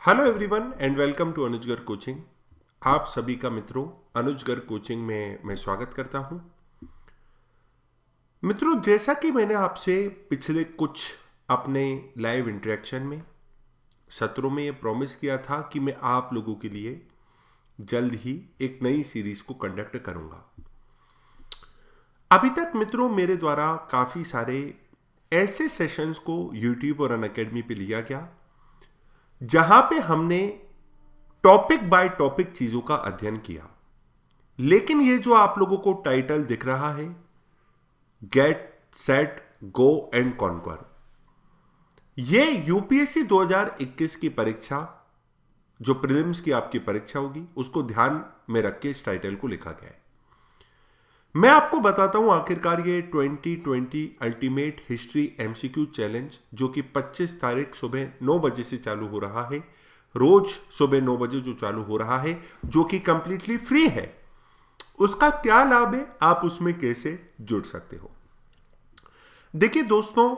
Hello everyone and welcome to Anuj Garg coaching. आप सभी का मित्रों अनुज गर्ग कोचिंग में मैं स्वागत करता हूं। मित्रों, जैसा कि मैंने आपसे पिछले कुछ अपने लाइव इंटरेक्शन में सत्रों में ये प्रॉमिस किया था कि मैं आप लोगों के लिए जल्द ही एक नई सीरीज को कंडक्ट करूंगा। अभी तक मित्रों मेरे द्वारा काफ़ी सारे ऐसे सेशंस को यूट्यूब और अनअकैडमी पे लिया गया जहां पे हमने टॉपिक बाय टॉपिक चीजों का अध्ययन किया। लेकिन ये जो आप लोगों को टाइटल दिख रहा है, get set go and conquer, ये यूपीएससी 2021 की परीक्षा जो प्रीलिम्स की आपकी परीक्षा होगी उसको ध्यान में रख के इस टाइटल को लिखा गया है। मैं आपको बताता हूं आखिरकार ये 2020 अल्टीमेट हिस्ट्री एमसीक्यू चैलेंज जो कि 25 तारीख सुबह 9 बजे से चालू हो रहा है, रोज सुबह 9 बजे जो चालू हो रहा है, जो कि कंप्लीटली फ्री है, उसका क्या लाभ है, आप उसमें कैसे जुड़ सकते हो। देखिए दोस्तों,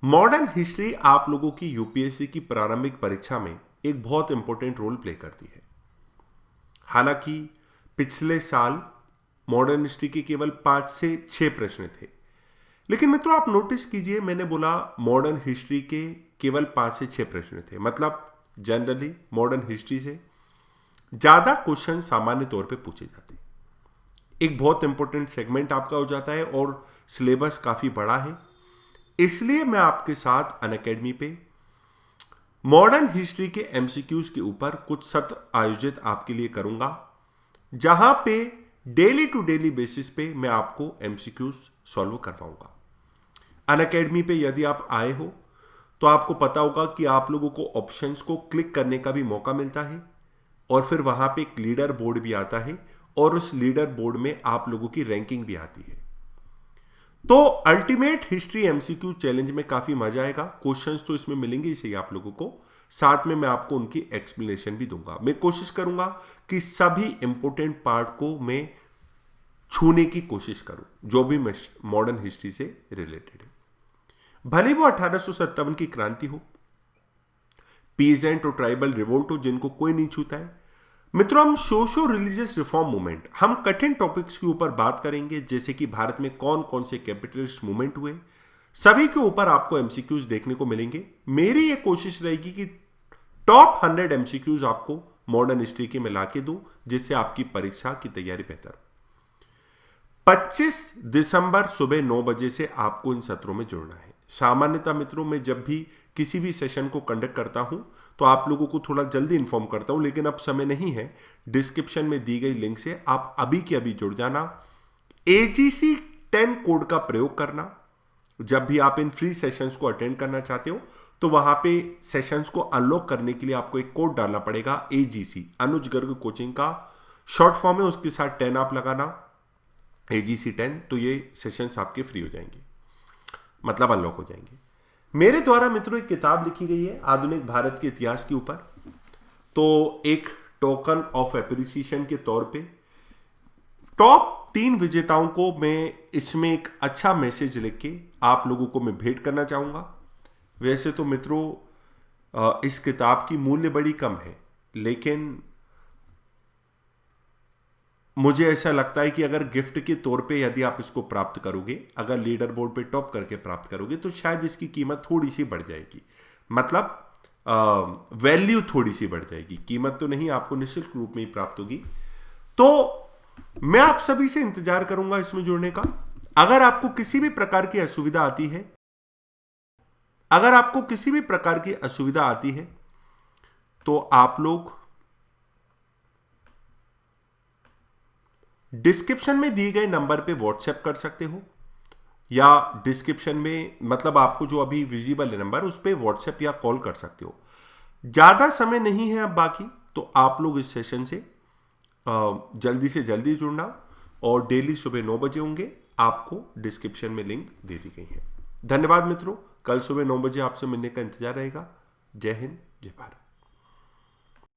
मॉडर्न हिस्ट्री आप लोगों की यूपीएससी की प्रारंभिक परीक्षा में एक बहुत इंपॉर्टेंट रोल प्ले करती है। हालांकि पिछले साल मॉडर्न हिस्ट्री के केवल 5 से 6 प्रश्न थे, लेकिन मित्रों आप नोटिस कीजिए, मैंने बोला मॉडर्न हिस्ट्री के केवल 5 से 6 प्रश्न थे, मतलब जनरली मॉडर्न हिस्ट्री से ज्यादा क्वेश्चन सामान्य तौर पे पूछे जाते हैं। एक बहुत इंपॉर्टेंट सेगमेंट आपका हो जाता है और सिलेबस काफी बड़ा है, इसलिए मैं आपके साथ अनअकैडमी पे मॉडर्न हिस्ट्री के एमसीक्यूज के ऊपर कुछ सत्र आयोजित आपके लिए करूंगा, जहां पे डेली टू डेली बेसिस पे मैं आपको एमसीक्यूज सॉल्व करवाऊंगा। अनअकैडमी पे यदि आप आए हो तो आपको पता होगा कि आप लोगों को ऑप्शंस को क्लिक करने का भी मौका मिलता है और फिर वहां पे एक लीडर बोर्ड भी आता है और उस लीडर बोर्ड में आप लोगों की रैंकिंग भी आती है। तो अल्टीमेट हिस्ट्री एमसीक्यू चैलेंज में काफी मजा आएगा। क्वेश्चंस तो इसमें मिलेंगे ही सही आप लोगों को, साथ में मैं आपको उनकी एक्सप्लेनेशन भी दूंगा। मैं कोशिश करूंगा कि सभी इंपॉर्टेंट पार्ट को मैं छूने की कोशिश करूं जो भी मॉडर्न हिस्ट्री से रिलेटेड है, भले वो 1857 की क्रांति हो, पीजेंट और ट्राइबल रिवोल्ट हो जिनको कोई नहीं छूता है। मित्रों, हम सोशो रिलीजियस रिफॉर्म मूवमेंट, हम कठिन टॉपिक्स के ऊपर बात करेंगे, जैसे कि भारत में कौन कौन से कैपिटलिस्ट मूवमेंट हुए, सभी के ऊपर आपको एमसीक्यूज देखने को मिलेंगे। मेरी ये कोशिश रहेगी कि टॉप 100 एमसीक्यूज आपको मॉडर्न हिस्ट्री के मिला के दूं, जिससे आपकी परीक्षा की तैयारी बेहतर हो। 25 दिसंबर सुबह 9 बजे से आपको इन सत्रों में जुड़ना है। सामान्यतः मित्रों, मैं जब भी किसी भी सेशन को कंडक्ट करता हूं तो आप लोगों को थोड़ा जल्दी इन्फॉर्म करता हूं, लेकिन अब समय नहीं है। डिस्क्रिप्शन में दी गई लिंक से आप अभी के अभी जुड़ जाना। AGC 10 कोड का प्रयोग करना। जब भी आप इन फ्री सेशंस को अटेंड करना चाहते हो तो वहां पे सेशंस को अनलॉक करने के लिए आपको एक कोड डालना पड़ेगा, AGC, अनुज गर्ग कोचिंग का शॉर्ट फॉर्म है, उसके साथ 10 आप लगाना, AGC 10, तो ये सेशंस आपके फ्री हो जाएंगे, मतलब अनलॉक हो जाएंगे। मेरे द्वारा मित्रों एक किताब लिखी गई है आधुनिक भारत के इतिहास के ऊपर, तो एक टोकन ऑफ एप्रिसिएशन के तौर पे टॉप 3 विजेताओं को मैं इसमें एक अच्छा मैसेज लिख के आप लोगों को मैं भेंट करना चाहूंगा। वैसे तो मित्रों इस किताब की मूल्य बड़ी कम है, लेकिन मुझे ऐसा लगता है कि अगर गिफ्ट के तौर पे यदि आप इसको प्राप्त करोगे, अगर लीडर बोर्ड पे टॉप करके प्राप्त करोगे, तो शायद इसकी कीमत थोड़ी सी बढ़ जाएगी, मतलब वैल्यू थोड़ी सी बढ़ जाएगी। कीमत तो नहीं, आपको निःशुल्क रूप में ही प्राप्त होगी। तो मैं आप सभी से इंतजार करूंगा इसमें जुड़ने का। अगर आपको किसी भी प्रकार की असुविधा आती है, अगर आपको किसी भी प्रकार की असुविधा आती है तो आप लोग डिस्क्रिप्शन में दिए गए नंबर पे व्हाट्सएप कर सकते हो, या डिस्क्रिप्शन में, मतलब आपको जो अभी विजिबल है नंबर, उस पर व्हाट्सएप या कॉल कर सकते हो। ज्यादा समय नहीं है अब बाकी, तो आप लोग इस सेशन से जल्दी से जल्दी जुड़ना, और डेली सुबह 9 बजे होंगे। आपको डिस्क्रिप्शन में लिंक दे दी गई है। धन्यवाद मित्रों, कल सुबह 9 बजे आपसे मिलने का इंतजार रहेगा। जय हिंद, जय भारत।